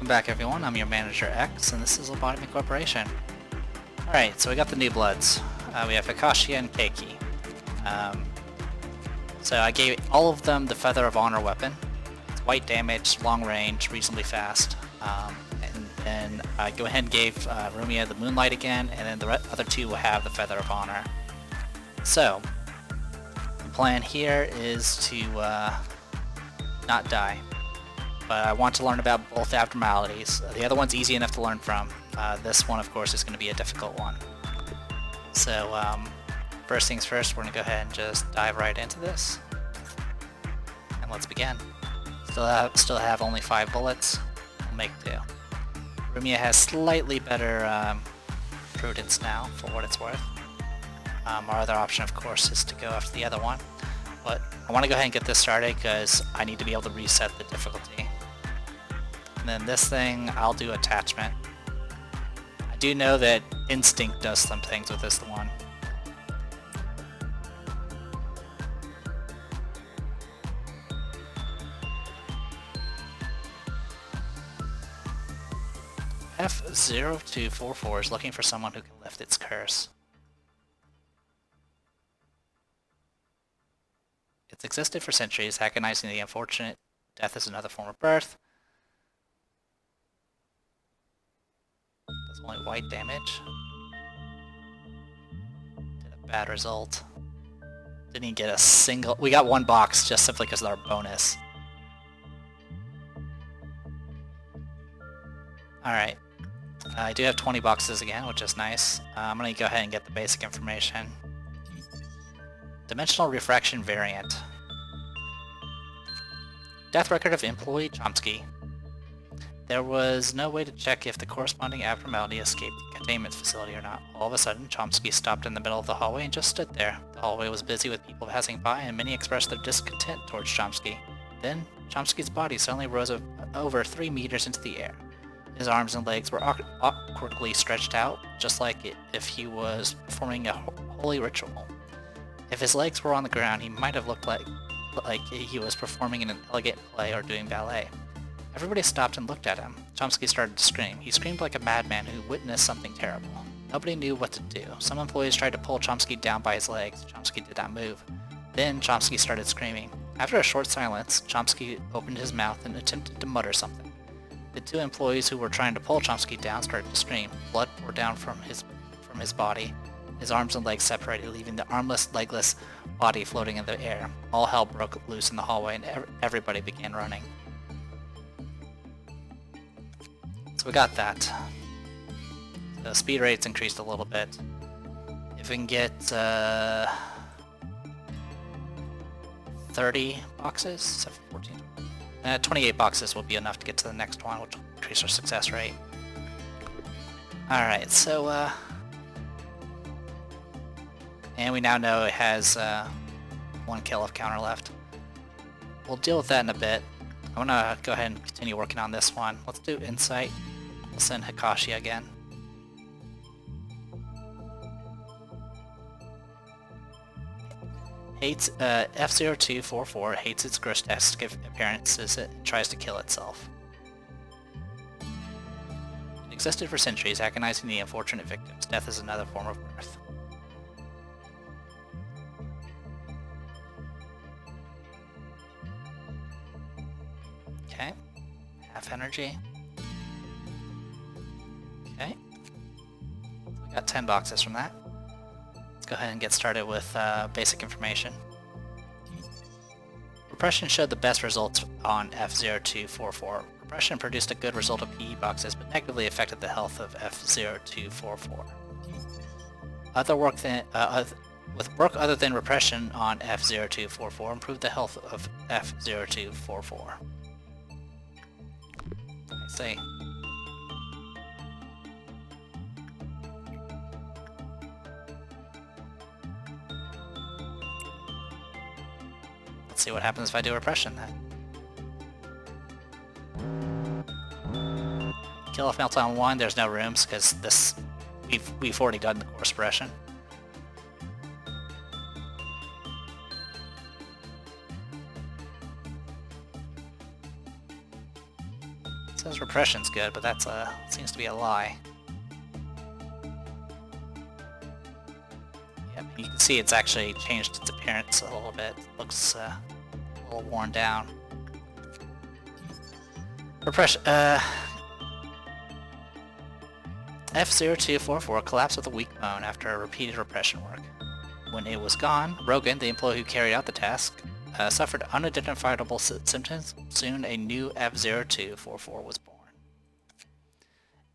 Welcome back everyone, I'm your manager X, and this is Lobotomy Corporation. Alright, so we got the new bloods. We have Hikashia and Keiki. So I gave all of them the Feather of Honor weapon. It's white damage, long range, reasonably fast. And then I go ahead and gave Rumia the Moonlight again, and then the other two will have the Feather of Honor. So, the plan here is to not die. But I want to learn about both abnormalities. The other one's easy enough to learn from. This one, of course, is going to be a difficult one. So, first things first, we're going to go ahead and just dive right into this. And let's begin. Still have only 5 bullets. We'll make do. Rumia has slightly better prudence now, for what it's worth. Our other option, of course, is to go after the other one. But I want to go ahead and get this started because I need to be able to reset the difficulty. And then this thing, I'll do attachment. I do know that instinct does some things with this one. F0244 is looking for someone who can lift its curse. It's existed for centuries, agonizing the unfortunate. Death is another form of birth. Does only white damage. Did a bad result. Didn't even get a single... We got 1 box just simply because of our bonus. Alright. I do have 20 boxes again, which is nice. I'm going to go ahead and get the basic information. Dimensional Refraction Variant. Death record of employee Chomsky. There was no way to check if the corresponding abnormality escaped the containment facility or not. All of a sudden, Chomsky stopped in the middle of the hallway and just stood there. The hallway was busy with people passing by, and many expressed their discontent towards Chomsky. Then, Chomsky's body suddenly rose over 3 meters into the air. His arms and legs were awkwardly stretched out, just like if he was performing a holy ritual. If his legs were on the ground, he might have looked like he was performing in an elegant play or doing ballet. Everybody stopped and looked at him. Chomsky started to scream. He screamed like a madman who witnessed something terrible. Nobody knew what to do. Some employees tried to pull Chomsky down by his legs. Chomsky did not move. Then Chomsky started screaming. After a short silence, Chomsky opened his mouth and attempted to mutter something. The 2 employees who were trying to pull Chomsky down started to scream. Blood poured down from his body. His arms and legs separated, leaving the armless, legless body floating in the air. All hell broke loose in the hallway, and everybody began running. So we got that. The speed rate's increased a little bit. If we can get 30 boxes, 14, 28 boxes will be enough to get to the next one, which will increase our success rate. Alright, so and we now know it has 1 kill of counter left. We'll deal with that in a bit. I want to go ahead and continue working on this one. Let's do Insight. We'll send Hikashi again. Hates F0244 hates its grotesque appearances. It tries to kill itself. It existed for centuries, agonizing the unfortunate victims. Death is another form of birth. Okay, half energy. Okay, we got 10 boxes from that. Let's go ahead and get started with basic information. Repression showed the best results on F0244. Repression produced a good result of PE boxes, but negatively affected the health of F0244. With work other than repression on F0244 improved the health of F0244. I see. Let's see what happens if I do repression then. Kill off Meltdown 1, there's no rooms because this we've already done the course suppression. says repression's good, but that's seems to be a lie. Yep, you can see it's actually changed its appearance a little bit. It looks a little worn down. Repression, F0244 collapsed with a weak moan after repeated repression work. When it was gone, Rogan, the employee who carried out the task, suffered unidentifiable symptoms. Soon a new F0244 was born.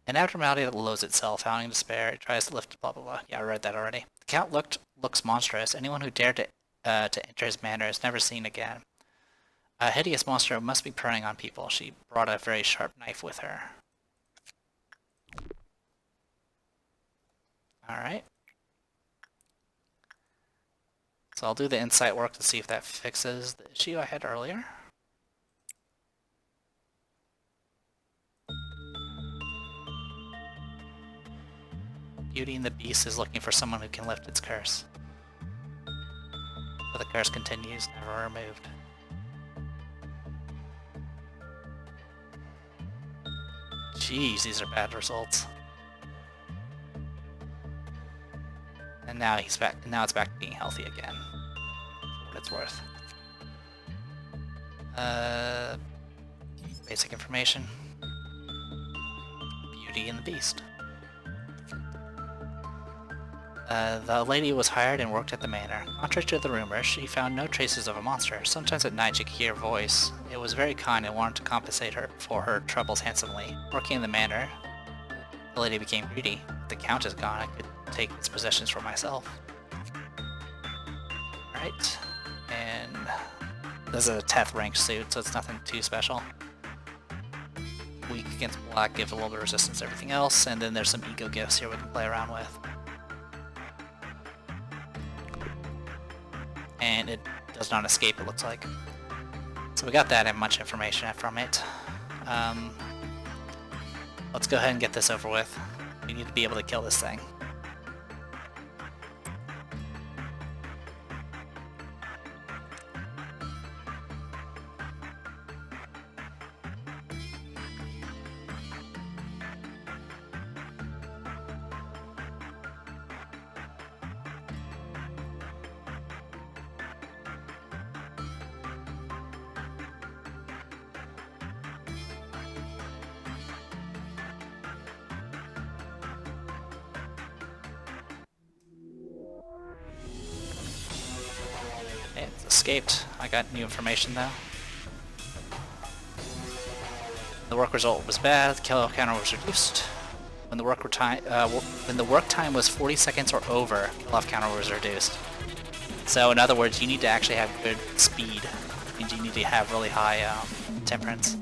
An abnormality that loathes itself, howling in despair, it tries to lift blah blah blah. Yeah, I read that already. The count looks monstrous. Anyone who dared to enter his manor is never seen again. A hideous monster must be preying on people. She brought a very sharp knife with her. Alright. So I'll do the insight work to see if that fixes the issue I had earlier. Beauty and the Beast is looking for someone who can lift its curse. But the curse continues, never removed. Jeez, these are bad results. And now he's back. Now it's back to being healthy again. For what it's worth. Basic information. Beauty and the Beast. The lady was hired and worked at the manor. Contrary to the rumor, she found no traces of a monster. Sometimes at night she could hear a voice. It was very kind and wanted to compensate her for her troubles handsomely. Working in the manor, the lady became greedy. If the count is gone, I could take its possessions for myself. Alright, and this is a TETH rank suit, so it's nothing too special. Weak against black, gives a little bit of resistance to everything else, and then there's some ego gifts here we can play around with. And it does not escape, it looks like. So we got that and much information from it. Let's go ahead and get this over with. We need to be able to kill this thing. It's escaped. I got new information though. The work result was bad. The kill counter was reduced. When the work time was 40 seconds or over, kill off counter was reduced. So in other words, you need to actually have good speed. It means you need to have really high temperance.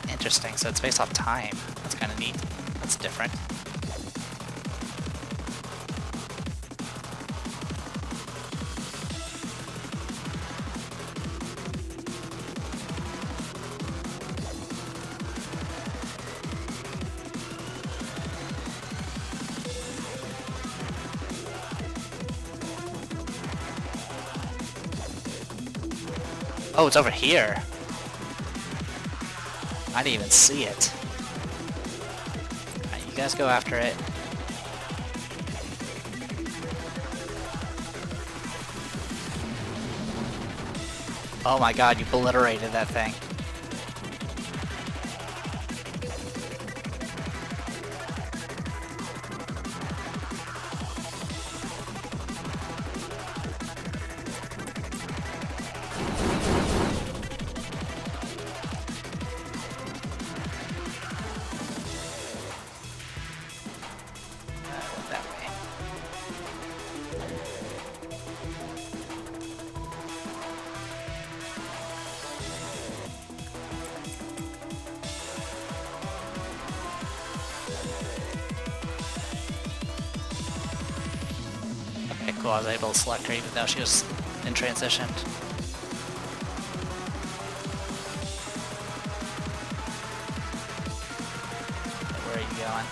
Interesting. So it's based off time. That's kind of neat. That's different. Oh, it's over here. I didn't even see it. Alright, you guys go after it. Oh my god, you obliterated that thing. Cool, I was able to select her even though she was in transition. Where are you going?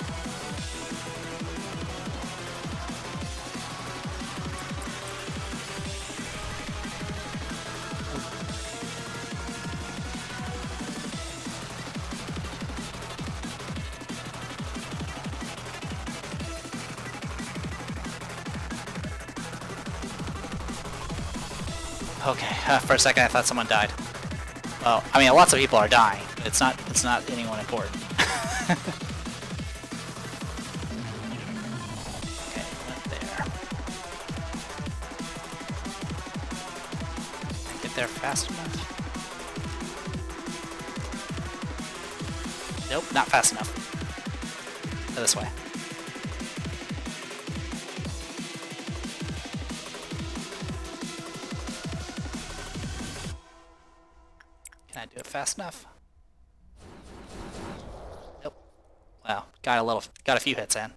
Okay, for a second I thought someone died. Well, I mean, lots of people are dying, but it's not anyone important. Okay, went there. Can I get there fast enough? Nope, not fast enough. Go this way. Can I do it fast enough? Nope. Wow, got a few hits in.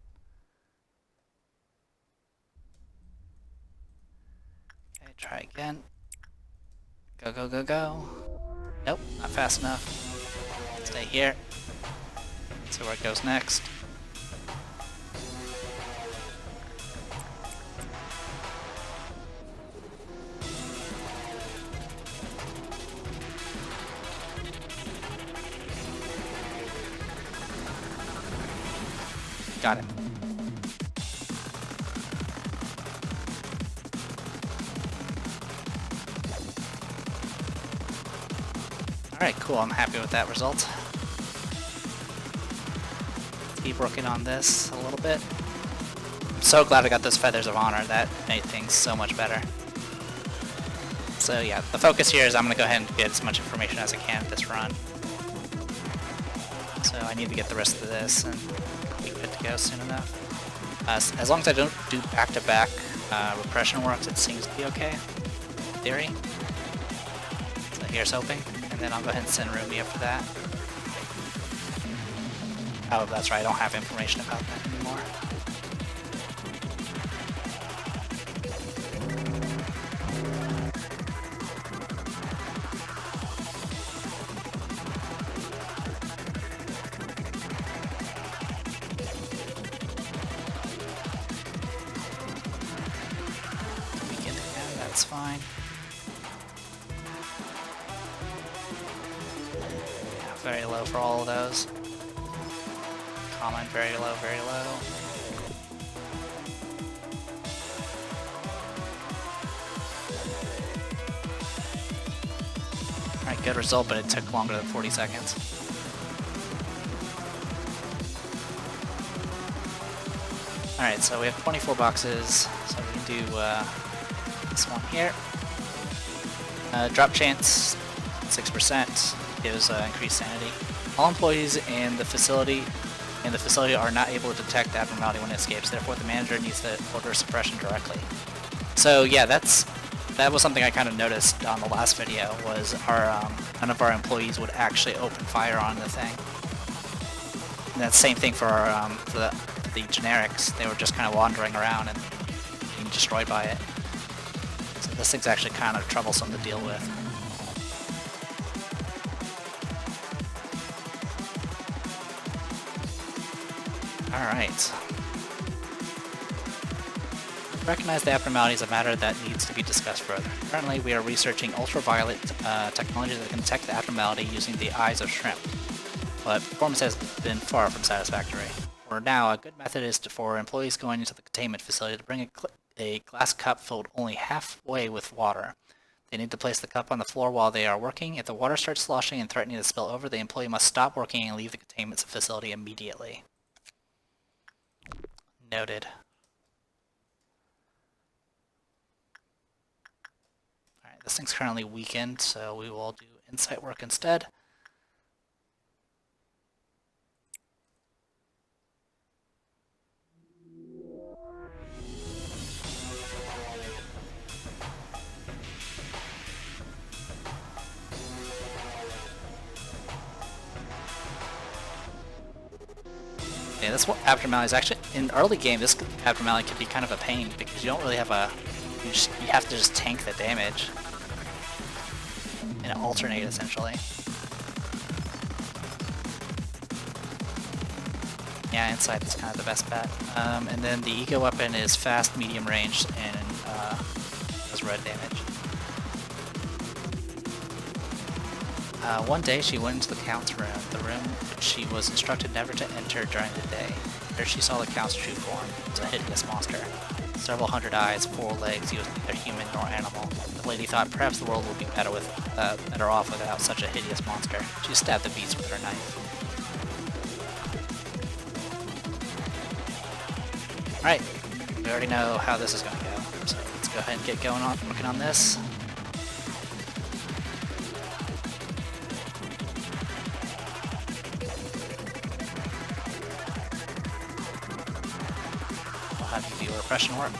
Okay, try again. Go, go, go, go. Nope, not fast enough. Stay here. See where it goes next. Got it. Alright, cool. I'm happy with that result. Let's keep working on this a little bit. I'm so glad I got those Feathers of Honor. That made things so much better. So yeah, the focus here is I'm going to go ahead and get as much information as I can at this run. So I need to get the rest of this and be good to go soon enough. As long as I don't do back-to-back repression works, it seems to be okay, in theory. So here's hoping, and then I'll go ahead and send Ruby after that. Oh, that's right, I don't have information about that anymore. That's fine. Yeah, very low for all of those. Common, very low, very low. Alright, good result, but it took longer than 40 seconds. Alright, so we have 24 boxes, so we can do this one here. Drop chance, 6%, gives increased sanity. All employees in the facility are not able to detect the abnormality when it escapes, therefore the manager needs to order suppression directly. So yeah, that was something I kind of noticed on the last video, was none of our employees would actually open fire on the thing. And that's the same thing for our, the generics. They were just kind of wandering around and being destroyed by it. So this thing's actually kind of troublesome to deal with. Alright. Recognize the abnormality is a matter that needs to be discussed further. Currently, we are researching ultraviolet technology that can detect the abnormality using the eyes of shrimp, but performance has been far from satisfactory. For now, a good method is for employees going into the containment facility to bring a glass cup filled only halfway with water. They need to place the cup on the floor while they are working. If the water starts sloshing and threatening to spill over, the employee must stop working and leave the containment facility immediately. Noted. Alright, this thing's currently weakened, so we will do insight work instead. Yeah, this abnormality is actually, in early game, this abnormality can be kind of a pain because you don't really have you have to just tank the damage and alternate essentially. Yeah, inside is kind of the best bet. And then the eco weapon is fast, medium range, and does red damage. One day she went into the Count's room, the room which she was instructed never to enter during the day. There she saw the Count's true form. It was a hideous monster. Several hundred eyes, 4 legs, he was neither human nor animal. The lady thought perhaps the world would be better off without such a hideous monster. She stabbed the beast with her knife. Alright, we already know how this is going to go, so let's go ahead and get going on working on this. I'll have you do repression work.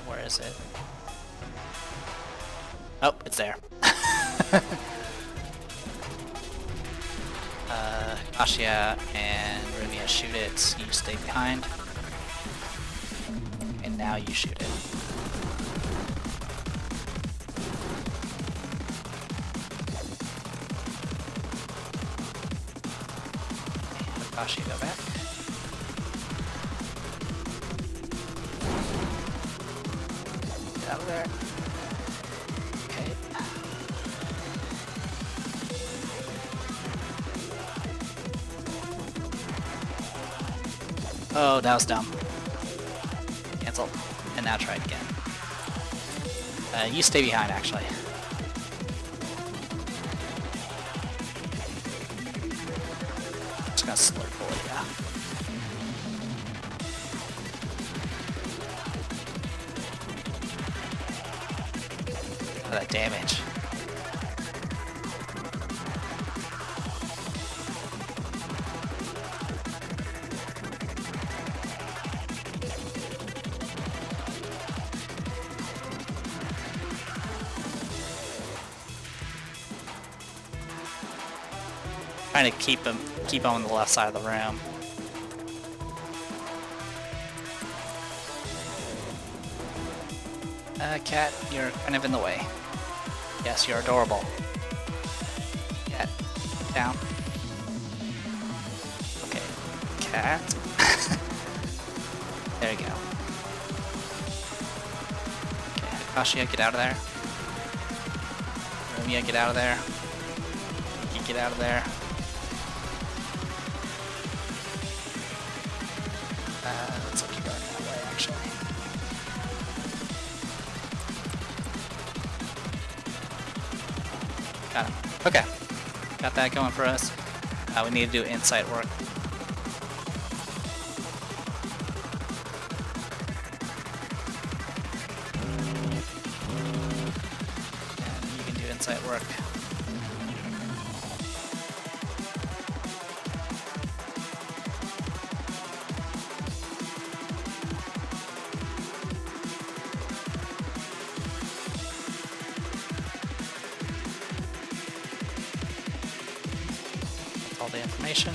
Where is it? Oh, it's there. Ashia and Rumia shoot it, you stay behind. And now you shoot it. Ashia, go back. Out of there. Okay. Oh, that was dumb. Cancel. And now try it again. You stay behind, actually. Just gonna slurp bullet, yeah. That damage. Trying to keep him on the left side of the room. Cat, you're kind of in the way. Yes, you're adorable. Cat, down. Okay, cat. There you go. Okay, Akashia, get out of there. Rumia, get out of there. You get out of there. Let's keep going that way, actually. Got him. Okay. Got that going for us. We need to do insight work. And you can do insight work. All the information.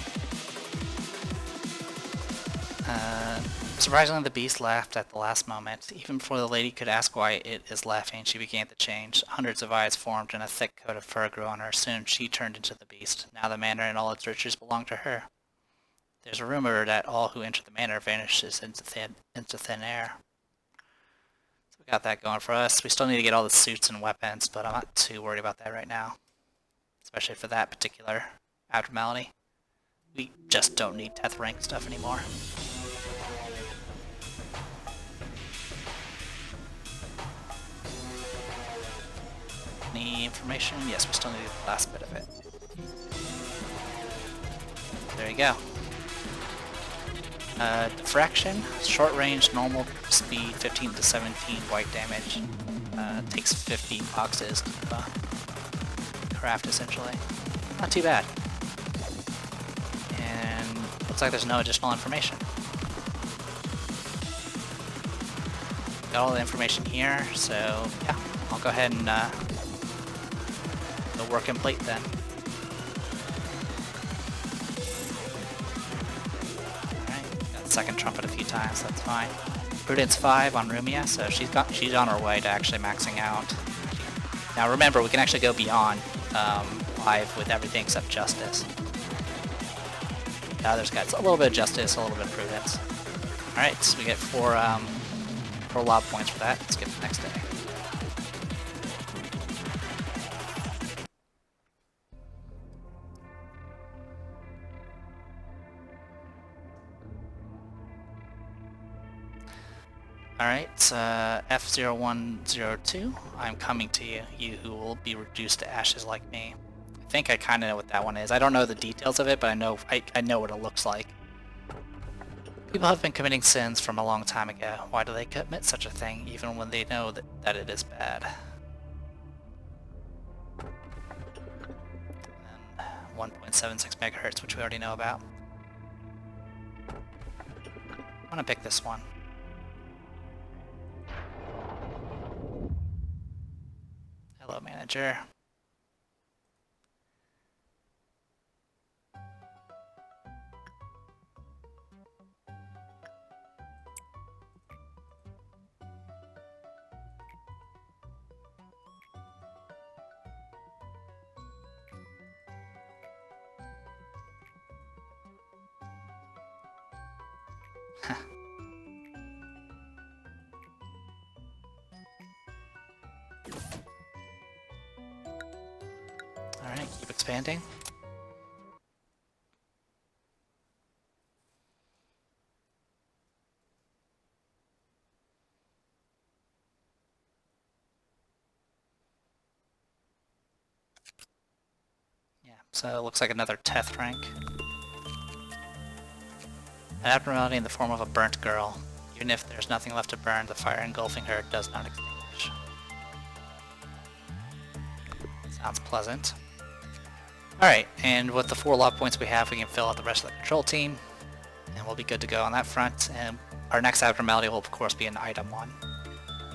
Surprisingly, the beast laughed at the last moment. Even before the lady could ask why it is laughing, she began to change. Hundreds of eyes formed and a thick coat of fur grew on her. Soon she turned into the beast. Now the manor and all its riches belong to her. There's a rumor that all who enter the manor vanishes into thin air. So we got that going for us. We still need to get all the suits and weapons, but I'm not too worried about that right now. Especially for that particular abnormality. We just don't need TETH rank stuff anymore. Any information? Yes, we still need the last bit of it. There you go. Diffraction, short range, normal speed, 15 to 17 white damage. Takes 50 boxes to craft, essentially. Not too bad. And looks like there's no additional information. Got all the information here, so yeah, I'll go ahead and working plate then. Alright, got the second trumpet a few times, that's fine. Prudence 5 on Rumia, so she's on her way to actually maxing out. Now remember, we can actually go beyond 5 with everything except Justice. The others got a little bit of Justice, a little bit of Prudence. Alright, so we get 4 lob points for that. Let's get to the next day. Alright, F0102, I'm coming to you, you who will be reduced to ashes like me. I think I kind of know what that one is. I don't know the details of it, but I know what it looks like. People have been committing sins from a long time ago. Why do they commit such a thing, even when they know that it is bad? And 1.76 megahertz, which we already know about. I'm gonna pick this one. Hello, manager. Alright, keep expanding. Yeah, so it looks like another TETH rank. An abnormality in the form of a burnt girl. Even if there's nothing left to burn, the fire engulfing her does not extinguish. Sounds pleasant. Alright, and with the 4 lob points we have, we can fill out the rest of the control team, and we'll be good to go on that front, and our next abnormality will of course be an item 1.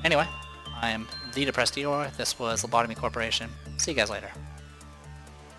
Anyway, I am the Depressed Eeyore, this was Lobotomy Corporation, see you guys later.